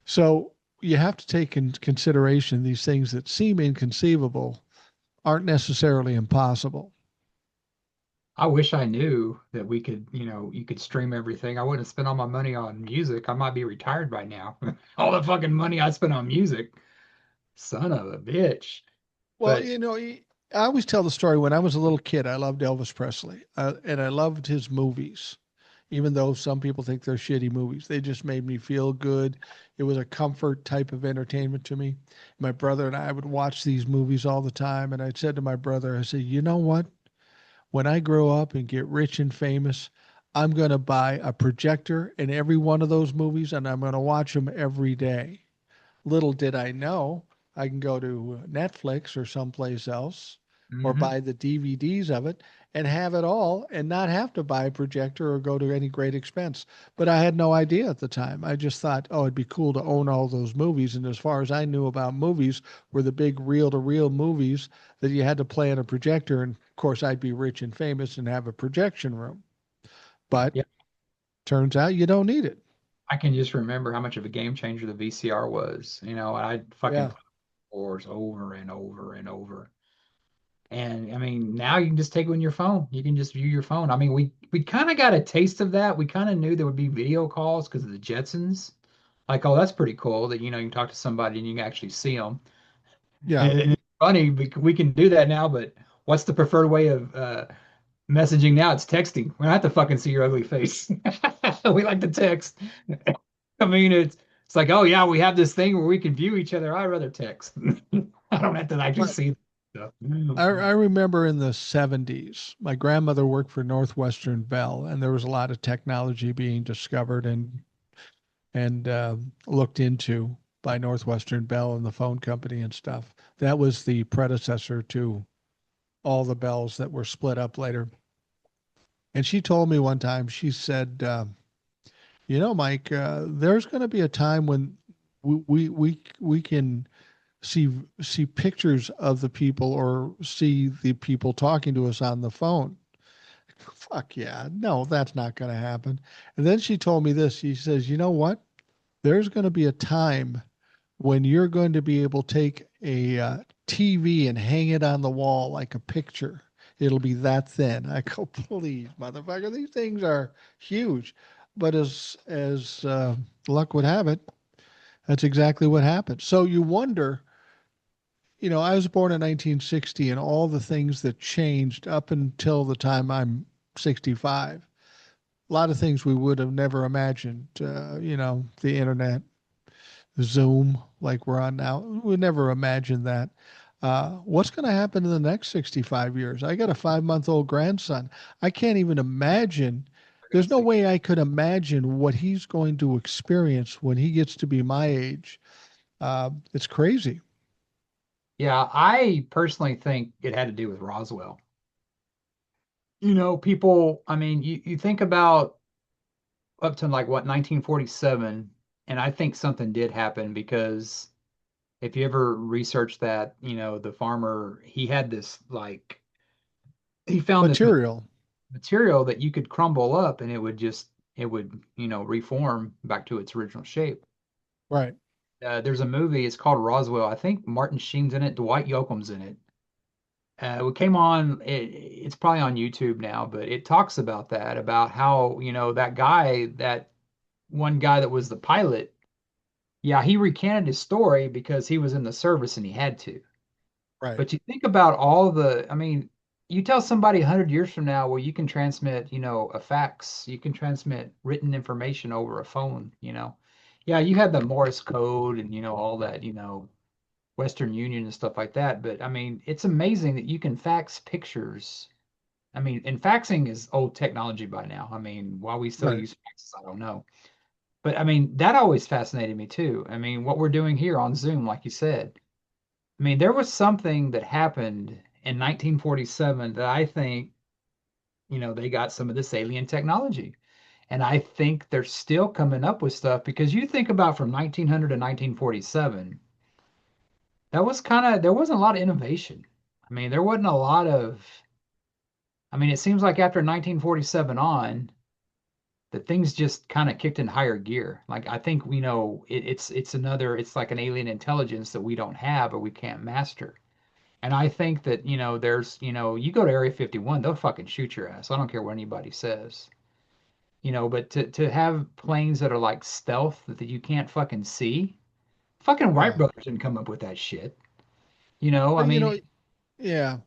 So you have to take in consideration these things that seem inconceivable aren't necessarily impossible. I wish I knew that we could, you could stream everything. I wouldn't spend all my money on music. I might be retired by now. All the fucking money I spent on music. Son of a bitch. Well, But you know, I always tell the story when I was a little kid, I loved Elvis Presley and I loved his movies, even though some people think they're shitty movies. They just made me feel good. It was a comfort type of entertainment to me. My brother and I would watch these movies all the time. And I said to my brother, I said, you know what? When I grow up and get rich and famous, I'm going to buy a projector in every one of those movies and I'm going to watch them every day. Little did I know I can go to Netflix or someplace else or mhm. buy the DVDs of it and have it all and not have to buy a projector or go to any great expense. But I had no idea at the time. I just thought, oh, it'd be cool to own all those movies. And as far as I knew about movies, were the big reel to reel movies that you had to play on a projector. And of course, I'd be rich and famous and have a projection room. But Yeah, turns out you don't need it. I can just remember how much of a game changer the VCR was. And I'd fucking Yeah. play wars over and over and over. And I mean, now you can just take it on your phone. You can just view your phone. I mean, we kind of got a taste of that. We kind of knew there would be video calls because of the Jetsons. Like, oh, that's pretty cool that you can talk to somebody and you can actually see them. Yeah. And it's funny, we can do that now, but what's the preferred way of messaging now? It's texting. We don't have to fucking see your ugly face. We like to text. I mean, it's like, oh yeah, we have this thing where we can view each other. I'd rather text. I don't have to actually But see stuff. I remember in the 70s, my grandmother worked for Northwestern Bell, and there was a lot of technology being discovered and looked into by Northwestern Bell and the phone company and stuff. That was the predecessor to all the bells that were split up later. And she told me one time, she said, "You know, Mike, there's going to be a time when we can see see pictures of the people or see the people talking to us on the phone. Fuck yeah. No, that's not going to happen. And then she told me this. She says, "You know what? There's going to be a time when you're going to be able to take a TV and hang it on the wall like a picture. It'll be that thin." I go, "Please, motherfucker, these things are huge." But as luck would have it, that's exactly what happened. So you wonder, I was born in 1960, and all the things that changed up until the time I'm 65. A lot of things we would have never imagined. The internet, Zoom, like we're on now. We never imagined that. What's going to happen in the next 65 years? I got a 5-month-old grandson. I can't even imagine. We're gonna There's no see. way I could imagine what he's going to experience when he gets to be my age. It's crazy. Yeah, I personally think it had to do with Roswell. People, I mean, you think about up to like what, 1947, and I think something did happen because if you ever research that, the farmer, he had this like he found this Material, material that you could crumble up and it would reform back to its original shape. right? There's a movie, it's called Roswell. I think Martin Sheen's in it, Dwight Yoakam's in it. It came on, it's probably on YouTube now, but it talks about that, about how, that guy, that one guy that was the pilot, yeah, he recanted his story because he was in the service and he had to. Right. But you think about all I mean, you tell somebody 100 years from now, well, you can transmit, a fax, you can transmit written. Over a phone. Yeah, you had the Morse code and, all that, Western Union and stuff like that. But I mean, it's amazing that you can fax pictures. I mean, and faxing is old technology by now. I mean, why we still Right. use faxes, I don't know. But I mean, that always fascinated me too. I mean, what we're doing here on Zoom, like you said. I mean, there was something that happened in 1947 that I think, they got some of this alien technology. And I think they're still coming up with stuff because you think about from 1900 to 1947, there wasn't a lot of innovation. I mean, there wasn't a lot of, I mean, it seems like after 1947 on, that things just kind of kicked in higher gear. Like I think we know it's like an alien intelligence that we don't have or we can't master. And I think that, you go to Area 51, they'll fucking shoot your ass. I don't care what anybody says. But to have planes that are like stealth that you can't fucking see, fucking Wright Yeah. brothers didn't come up with that shit. I But mean, yeah.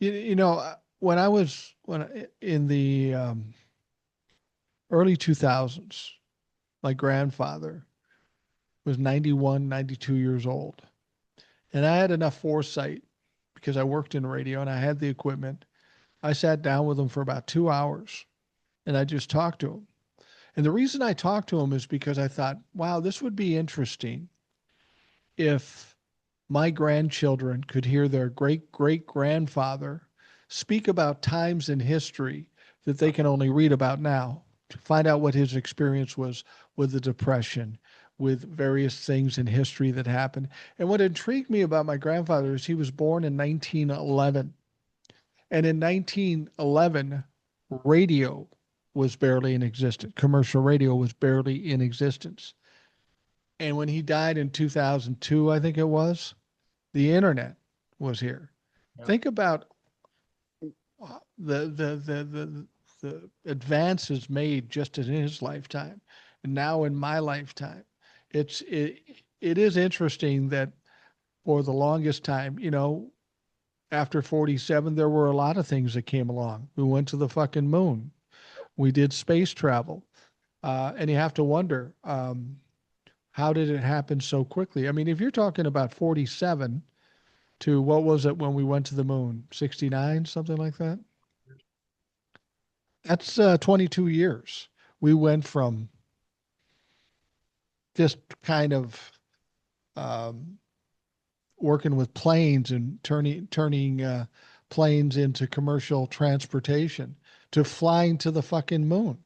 When I was in the early 2000s, my grandfather was 91, 92 years old. And I had enough foresight because I worked in radio and I had the equipment. I sat down with him for about 2 hours and I just talked to him. And the reason I talked to him is because I thought, wow, this would be interesting if my grandchildren could hear their great great grandfather speak about times in history that they can only read about now, to find out what his experience was with the Depression, with various things in history that happened. And what intrigued me about my grandfather is he was born in 1911. And in 1911, radio was barely in existence. Commercial radio was barely in existence. And when he died in 2002, I think it was, the internet was here. yeah, Think about the advances made just in his lifetime, and now in my lifetime. It is interesting that for the longest time, after 47, there were a lot of things that came along. We went to the fucking moon. We did space travel. And you have to wonder, how did it happen so quickly? I mean, if you're talking about 47 to what was it when we went to the moon? 69, something like that? That's 22 years. We went from just kind of um, working with planes and turning planes into commercial transportation to flying to the fucking moon.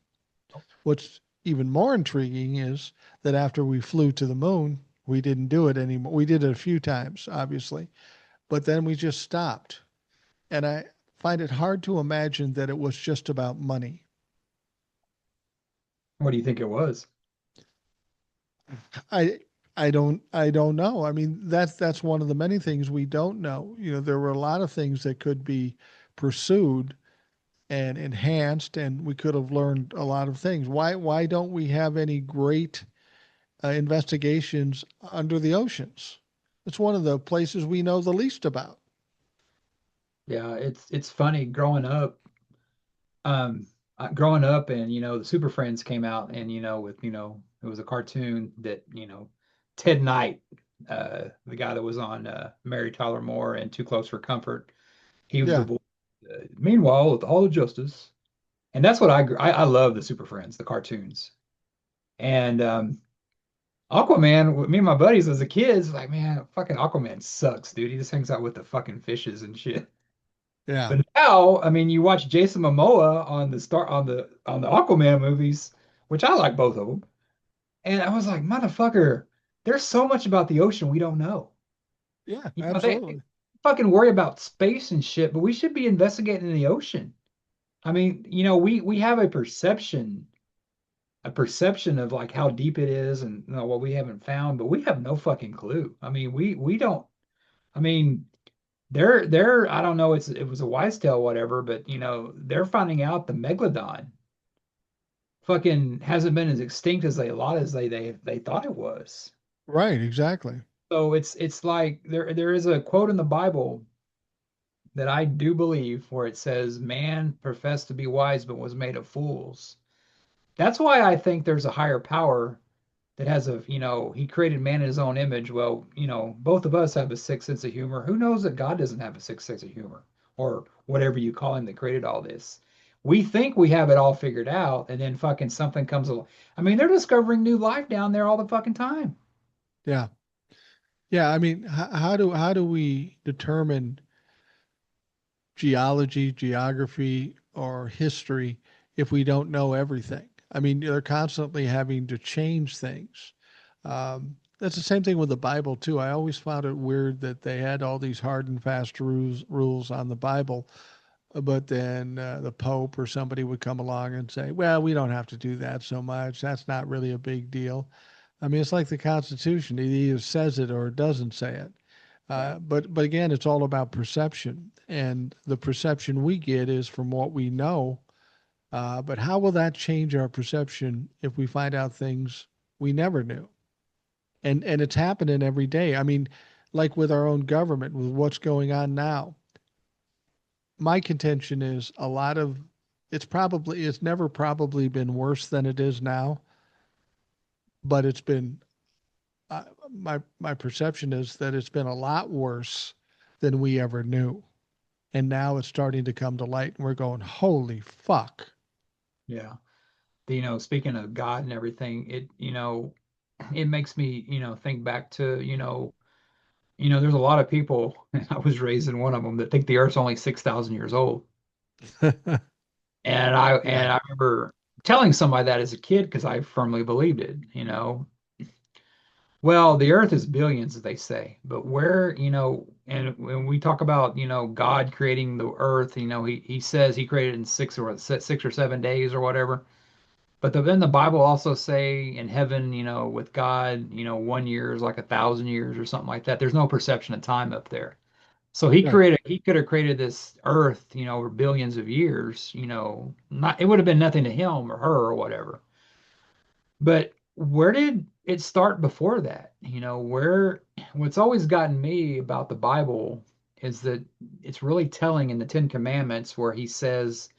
What's even more intriguing is that after we flew to the moon, We didn't do it anymore. We did it a few times, obviously, but then we just stopped. And I find it hard to imagine that it was just about money. What do you think it was? I I don't know. I mean, that's one of the many things we don't know. You know, there were a lot of things that could be pursued and enhanced, and we could have learned a lot of things. Why don't we have any great investigations under the oceans? It's one of the places we know the least about. Yeah, it's funny um growing up and the Super Friends came out and with it was a cartoon that Ted Knight, the guy that was on Mary Tyler Moore and Too Close for Comfort, he was the Yeah, voice. Meanwhile, with all the justice, and that's what I love the Super Friends, the cartoons. And Aquaman, me and my buddies as a kids, like, man, fucking Aquaman sucks, dude. He just hangs out with the fucking fishes and shit. yeah, But now, I mean, you watch Jason Momoa on the Aquaman movies, which I like both of them, and I was like, motherfucker, there's so much about the ocean we don't know. yeah, They absolutely. fucking worry about space and shit, but we should be investigating the ocean. I mean, we have a perception of like how deep it is and what we haven't found, but we have no fucking clue. I mean, we don't. I mean, they're I don't know. It was a wise tale, whatever, but they're finding out the megalodon fucking hasn't been as extinct as they a lot as they thought it was. Right, exactly. So it's like there is a quote in the Bible that I do believe where it says, "Man professed to be wise, but was made of fools." That's why I think there's a higher power that has he created man in his own image. Well, both of us have a sixth sense of humor. Who knows that God doesn't have a sixth sense of humor or whatever you call him that created all this? We think we have it all figured out, and then fucking something comes along. I mean, they're discovering new life down there all the fucking time. Yeah, yeah. I mean, how do we determine geology, geography, or history if we don't know everything? I mean, they're constantly having to change things. That's the same thing with the Bible too. I always found it weird that they had all these hard and fast rules on the Bible, but then the Pope or somebody would come along and say, "Well, we don't have to do that so much. That's not really a big deal." I mean, it's like the Constitution. It either says it or it doesn't say it. Yeah. But again, it's all about perception, and the perception we get is from what we know. But how will that change our perception if we find out things we never knew? And it's happening every day. I mean, like with our own government, with what's going on now. My contention is a lot of it's never probably been worse than it is now, but it's been my perception is that it's been a lot worse than we ever knew. And now it's starting to come to light and we're going, holy fuck. Yeah. Speaking of God and everything, it makes me, think back to, there's a lot of people, and I was raised in one of them, that think the Earth's only 6,000 years old. And I Yeah, and I remember telling somebody that as a kid because I firmly believed it. Well, the Earth is billions, they say, but and when we talk about, God creating the Earth, he says he created it in 6 or 7 days or whatever. But then the Bible also say in heaven, with God, 1 year is like 1,000 years or something like that. There's no perception of time up there. So right. he could have created this earth, over billions of years, not it would have been nothing to him or her or whatever. But where did it start before that? What's always gotten me about the Bible is that it's really telling in the Ten Commandments where he says,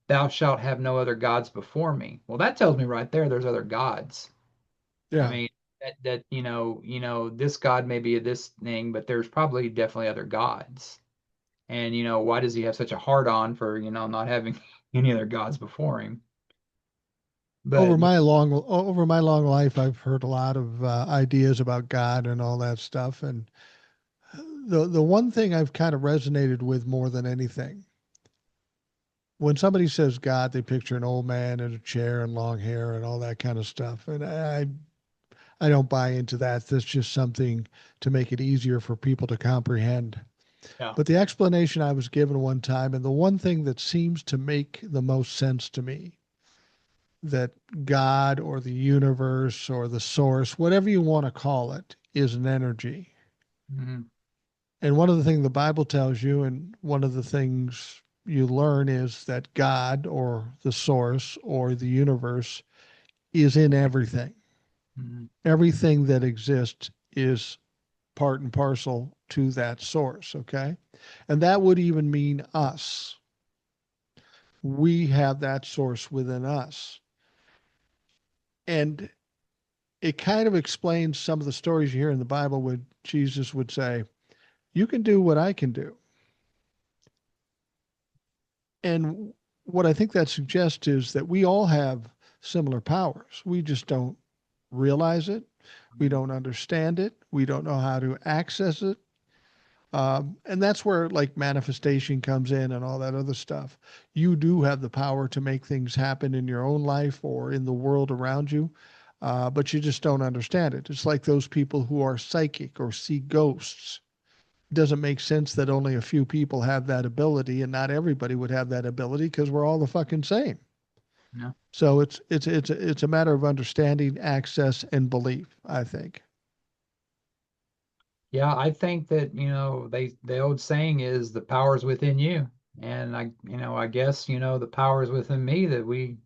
"Thou shalt have no other gods before me." Well, that tells me right there there's other gods. I Yeah. mean, that this God may be this thing, but there's probably definitely other gods. And why does he have such a hard on for not having any other gods before him? Over But my long life, I've heard a lot of ideas about God and all that stuff. And the one thing I've kind of resonated with more than anything, when somebody says God, they picture an old man in a chair and long hair and all that kind of stuff. And I don't buy into that. That's just something to make it easier for people to comprehend. Yeah. But the explanation I was given one time, and the one thing that seems to make the most sense to me, that God or the universe or the source, whatever you want to call it, is an energy. Hmm. And one of the things the Bible tells you, and one of the things you learn is that God or the source or the universe is in everything. Hmm. Everything that exists is part and parcel to that source, okay? And that would even mean us. We have that source within us. And it kind of explains some of the stories you hear in the Bible where Jesus would say, "You can do what I can do." And what I think that suggests is that we all have similar powers. We just don't realize it. We don't understand it. We don't know how to access it. And that's where like manifestation comes in and all that other stuff. You do have the power to make things happen in your own life or in the world around you, but you just don't understand it. It's like those people who are psychic or see ghosts. It doesn't make sense that only a few people have that ability and not everybody would have that ability because we're all the fucking same. Yeah. So it's a matter of understanding, access, and belief, I think. Yeah, I think that, the old saying is the power's within you. And I guess, the power is within me that we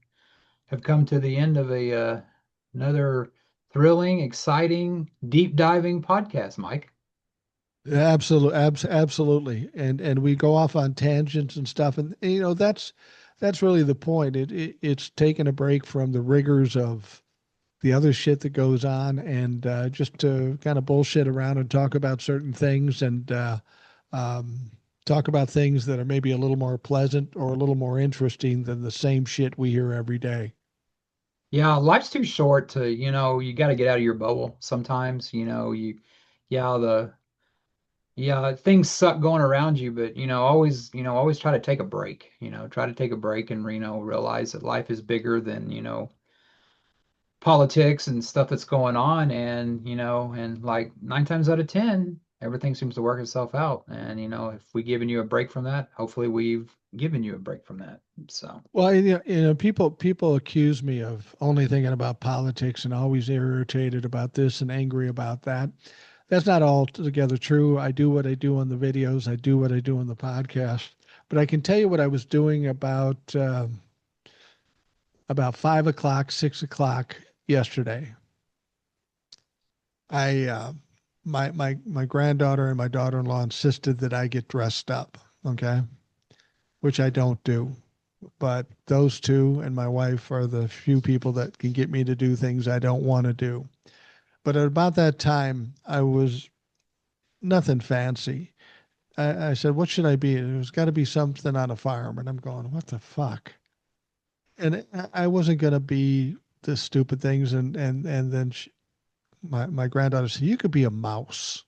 have come to the end of another thrilling, exciting, deep diving podcast, Mike. Absolutely, absolutely, and we go off on tangents and stuff, and that's really the point. It's taking a break from the rigors of the other shit that goes on, and just to kind of bullshit around and talk about certain things, and um, talk about things that are maybe a little more pleasant or a little more interesting than the same shit we hear every day. Yeah, life's too short to, you got to get out of your bubble sometimes, yeah, things suck going around you, but, always try to take a break, try to take a break and, realize that life is bigger than, politics and stuff that's going on. And, and like 9 times out of 10, everything seems to work itself out. And, if we given you a break from that, hopefully we've given you a break from that. So, Well, people accuse me of only thinking about politics and always irritated about this and angry about that. That's not altogether true. I do what I do on the videos. I do what I do on the podcast. But I can tell you what I was doing about 5 o'clock, 6 o'clock yesterday. I my granddaughter and my daughter-in-law insisted that I get dressed up. Okay, which I don't do. But those two and my wife are the few people that can get me to do things I don't want to do. But at about that time, I was nothing fancy. I said, "What should I be?" There's got to be something on a farm. And I'm going, "What the fuck?" And I wasn't going to be the stupid things. And then my granddaughter said, "You could be a mouse.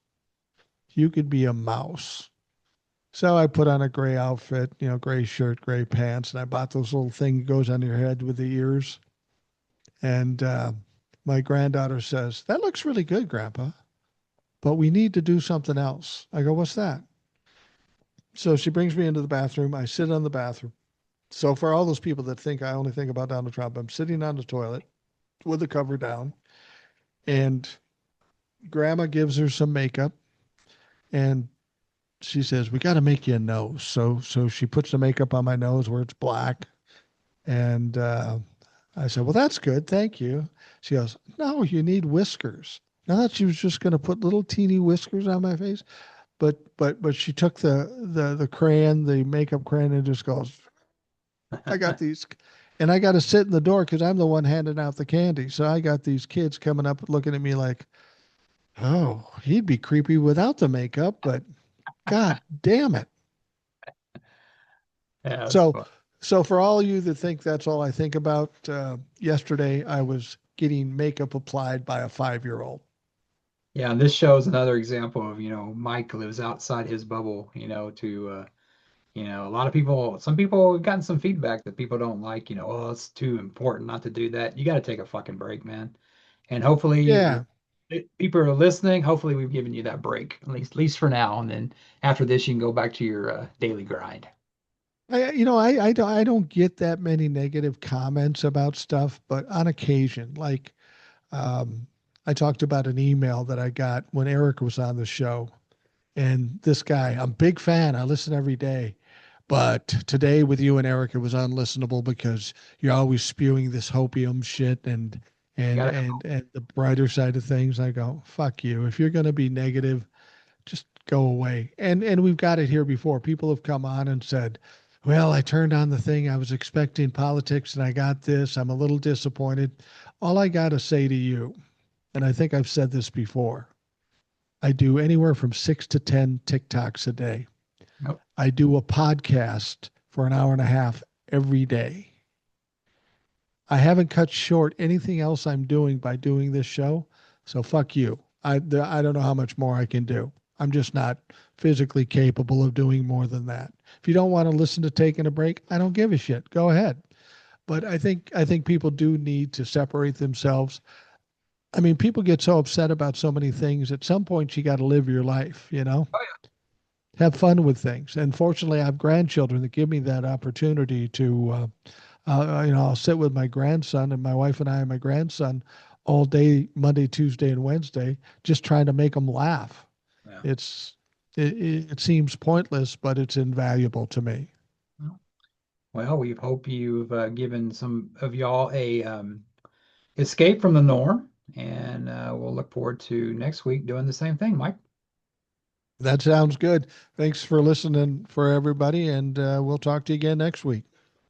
You could be a mouse." So I put on a gray outfit, gray shirt, gray pants, and I bought those little thing that goes on your head with the ears. And my granddaughter says, "That looks really good, Grandpa, but we need to do something else." I go, "What's that?" So she brings me into the bathroom. I sit on the bathroom. So for all those people that think I only think about Donald Trump, I'm sitting on the toilet with the cover down, and Grandma gives her some makeup, and she says, "We got to make you a nose." So she puts the makeup on my nose where it's black, and I said, "Well, that's good, thank you." She goes, "No, you need whiskers." I thought she was just going to put little teeny whiskers on my face, but she took the crayon, the makeup crayon, and just goes, "I got these," and I got to sit in the door because I'm the one handing out the candy. So I got these kids coming up looking at me like, "Oh, he'd be creepy without the makeup, but God damn it." yeah, that's So, fun. so for all of you that think that's all I think about, yesterday I was getting makeup applied by a 5-year-old. Yeah, and this shows another example of, Mike lives outside his bubble, a lot of people, some people have gotten some feedback that people don't like, oh, it's too important not to do that. You got to take a fucking break, man. And hopefully, Yeah. people are listening. Hopefully, we've given you that break, at least for now. And then after this, you can go back to your daily grind. I don't get that many negative comments about stuff, but on occasion, like um, I talked about an email that I got when Eric was on the show, and this guy, I'm a big fan. I listen every day. But today with you and Eric, it was unlistenable because you're always spewing this hopium shit You and got to and and the brighter side of things. I go, fuck you. If you're gonna be negative, just go away. And we've got it here before. People have come on and said, well, I turned on the thing. I was expecting politics and I got this. I'm a little disappointed. All I got to say to you, and I think I've said this before, I do anywhere from 6 to 10 TikToks a day. Nope. I do a podcast for an hour and a half every day. I haven't cut short anything else I'm doing by doing this show. So fuck you. I don't know how much more I can do. I'm just not physically capable of doing more than that. If you don't want to listen to taking a break, I don't give a shit. Go ahead. But I think people do need to separate themselves. I mean, people get so upset about so many things. At some point, you got to live your life, you know? Oh yeah. Have fun with things. And fortunately, I have grandchildren that give me that opportunity to, I'll sit with my grandson and my wife and I and my grandson all day, Monday, Tuesday, and Wednesday, just trying to make them laugh. Yeah. It's, it seems pointless, but it's invaluable to me. Well, we hope you've given some of y'all a escape from the norm, and we'll look forward to next week doing the same thing, Mike. That sounds good. Thanks for listening for everybody, and we'll talk to you again next week.